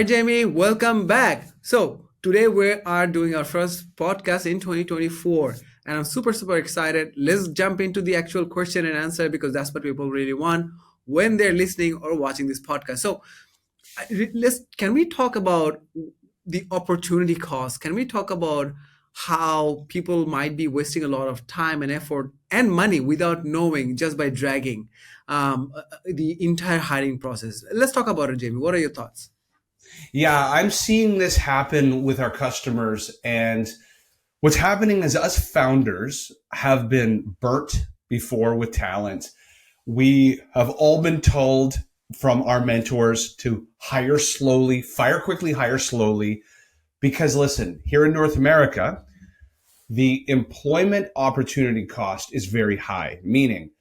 Hi, Jamie. Welcome back. So, today we are doing our first podcast in 2024, and I'm super excited. Let's jump into the actual question and answer because that's what people really want when they're listening or watching this podcast. So, let's can we talk about the opportunity cost? Can we talk about how people might be wasting a lot of time and effort and money without knowing just by dragging the entire hiring process? Let's talk about it, Jamie. What are your thoughts? Yeah, I'm seeing this happen with our customers. And what's happening is us founders have been burnt before with talent. We have all been told from our mentors to hire slowly, fire quickly, hire slowly. Because listen, here in North America, the employment opportunity cost is very high, meaning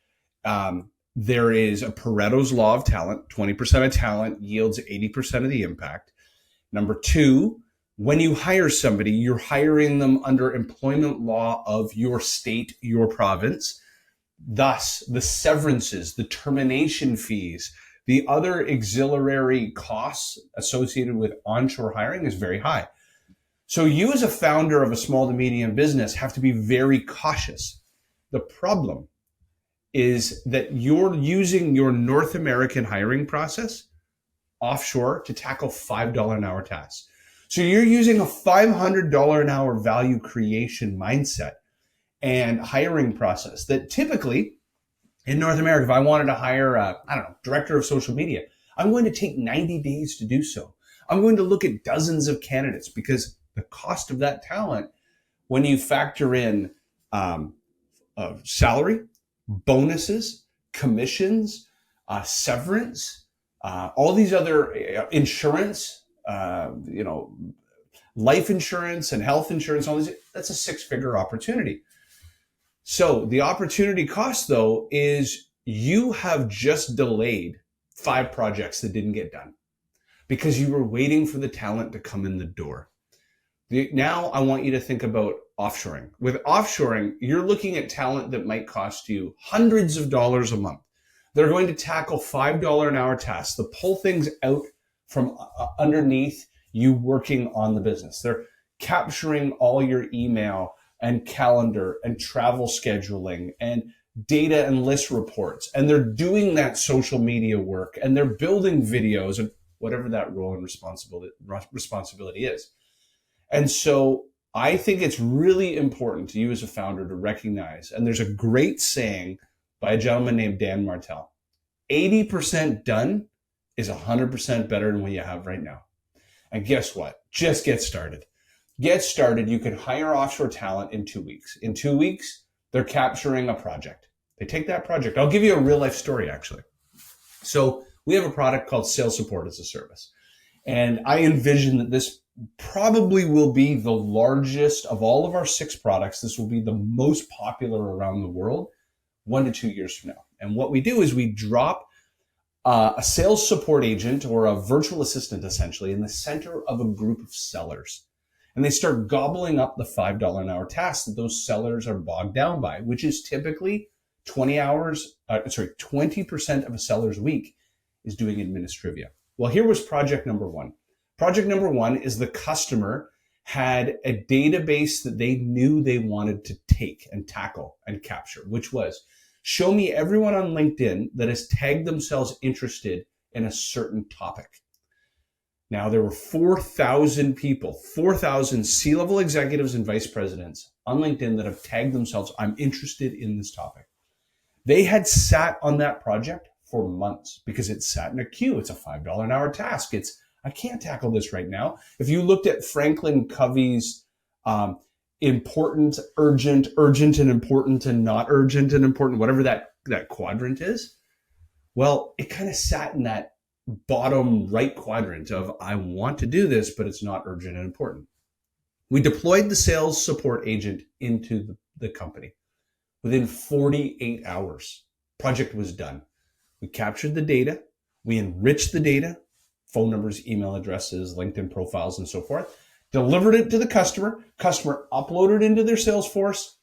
there is a Pareto's law of talent. 20% of talent yields 80% of the impact. Number two, when you hire somebody, you're hiring them under employment law of your state, your province. Thus, the severances, the termination fees, the other auxiliary costs associated with onshore hiring is very high. So you as a founder of a small to medium business have to be very cautious. The problem is that you're using your North American hiring process offshore to tackle $5 an hour tasks. So you're using a $500 an hour value creation mindset and hiring process that typically in North America, if I wanted to hire director of social media, I'm going to take 90 days to do so. I'm going to look at dozens of candidates because the cost of that talent, when you factor in salary, bonuses, commissions, severance, all these other insurance, life insurance and health insurance, all these, that's a six-figure opportunity. So the opportunity cost, though, is you have just delayed 5 projects that didn't get done because you were waiting for the talent to come in the door. Now I want you to think about offshoring. With offshoring, you're looking at talent that might cost you hundreds of dollars a month. They're going to tackle $5 an hour tasks, to pull things out from underneath you working on the business. They're capturing all your email and calendar and travel scheduling and data and list reports. And they're doing that social media work and they're building videos and whatever that role and responsibility is. And so I think it's really important to you as a founder to recognize, and there's a great saying by a gentleman named Dan Martell, 80% done is 100% better than what you have right now. And guess what? Just get started. Get started. You can hire offshore talent in 2 weeks. In 2 weeks, they're capturing a project. They take that project. I'll give you a real life story, actually. So we have a product called Sales Support as a Service. And I envision that this probably will be the largest of all of our 6 products. This will be the most popular around the world 1 to 2 years from now. And what we do is we drop a sales support agent or a virtual assistant essentially in the center of a group of sellers. And they start gobbling up the $5 an hour tasks that those sellers are bogged down by, which is typically 20% of a seller's week is doing administrivia. Well, here was project number 1. Project number 1 is the customer had a database that they knew they wanted to take and tackle and capture, which was show me everyone on LinkedIn that has tagged themselves interested in a certain topic. Now, there were 4,000 people, 4,000 C-level executives and vice presidents on LinkedIn that have tagged themselves, I'm interested in this topic. They had sat on that project for months because it sat in a queue. It's a $5 an hour task. I can't tackle this right now. If you looked at Franklin Covey's important, urgent and important and not urgent and important, whatever that quadrant is, well, it kind of sat in that bottom right quadrant of I want to do this, but it's not urgent and important. We deployed the sales support agent into the company. Within 48 hours, project was done. We captured the data. We enriched the data, phone numbers, email addresses, LinkedIn profiles, and so forth. Delivered it to the customer. Customer uploaded into their Salesforce.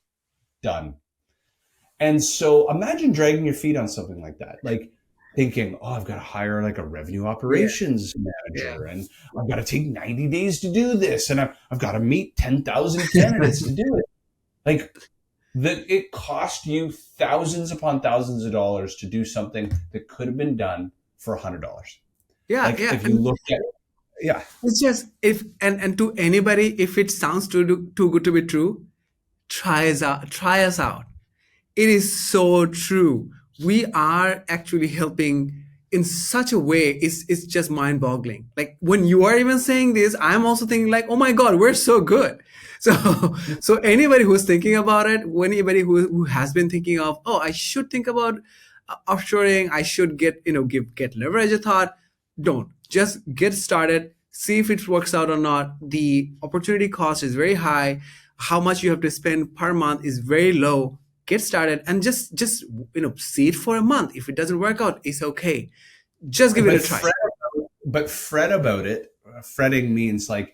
Done. And so imagine dragging your feet on something like that. Like thinking, oh, I've got to hire like a revenue Yeah. operations Yeah. manager, and I've got to take 90 days to do this, and I've got to meet 10,000 candidates to do it. Like, that it cost you thousands upon thousands of dollars to do something that could have been done for $100. Yeah. Like, Yeah. if you look at, yeah, It's just if and to anybody, if it sounds too good to be true, try us out. Try us out. It is so true. We are actually helping in such a way. It's just mind boggling. Like when you are even saying this, I'm also thinking like, oh my god, we're so good. So so anybody who's thinking about it, anybody who has been thinking of, oh, I should think about offshoring, I should get get leverage a thought, don't. Just get started, see if it works out or not. The opportunity cost is very high. How much you have to spend per month is very low. Get started and just see it for a month. If it doesn't work out, it's okay. Just give it a but try. fret about it. Fretting means like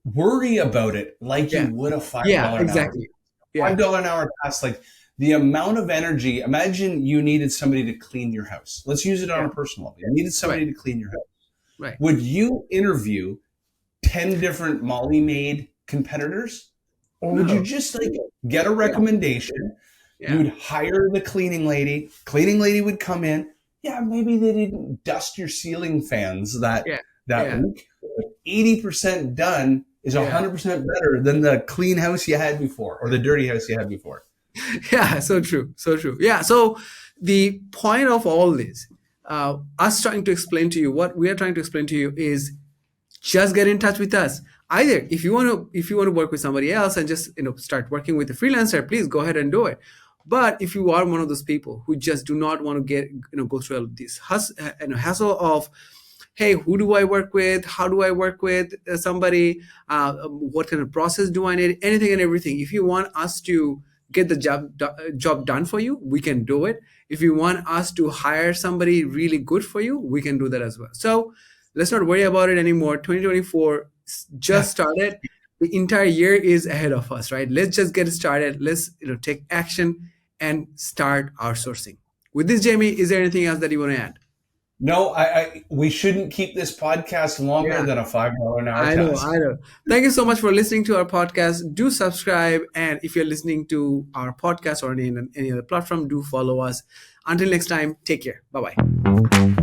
worry about it like you Yeah. would a $5 Yeah, an hour. exactly. Yeah. $5 an hour task, like the amount of energy. Imagine you needed somebody to clean your house. Let's use it on Yeah. a personal level. You needed somebody Right. to clean your house. Right. Would you interview 10 different Molly Maid competitors? Or would you No. just like get a Yeah. recommendation? Yeah. You'd hire the cleaning lady. Cleaning lady would come in. Yeah, maybe they didn't dust your ceiling fans that Yeah. that Yeah. week. But 80% done is Yeah. 100% better than the clean house you had before or the dirty house you had before. Yeah, so true, so true. Yeah, so the point of all this, us trying to explain to you, what we are trying to explain to you is just get in touch with us. Either if you want to work with somebody else and just start working with a freelancer, please go ahead and do it. But if you are one of those people who just do not want to get go through this hassle of, hey, who do I work with? How do I work with somebody? What kind of process do I need? Anything and everything. If you want us to get the job done for you, we can do it. If you want us to hire somebody really good for you, we can do that as well. So let's not worry about it anymore. 2024 just started. The entire year is ahead of us, right? Let's just get started. Let's take action and start outsourcing. With this, Jamie, is there anything else that you want to add? No, we shouldn't keep this podcast longer Yeah. than a $5 an hour I know, task. I know. Thank you so much for listening to our podcast. Do subscribe. And if you're listening to our podcast or any other platform, do follow us. Until next time, take care. Bye bye.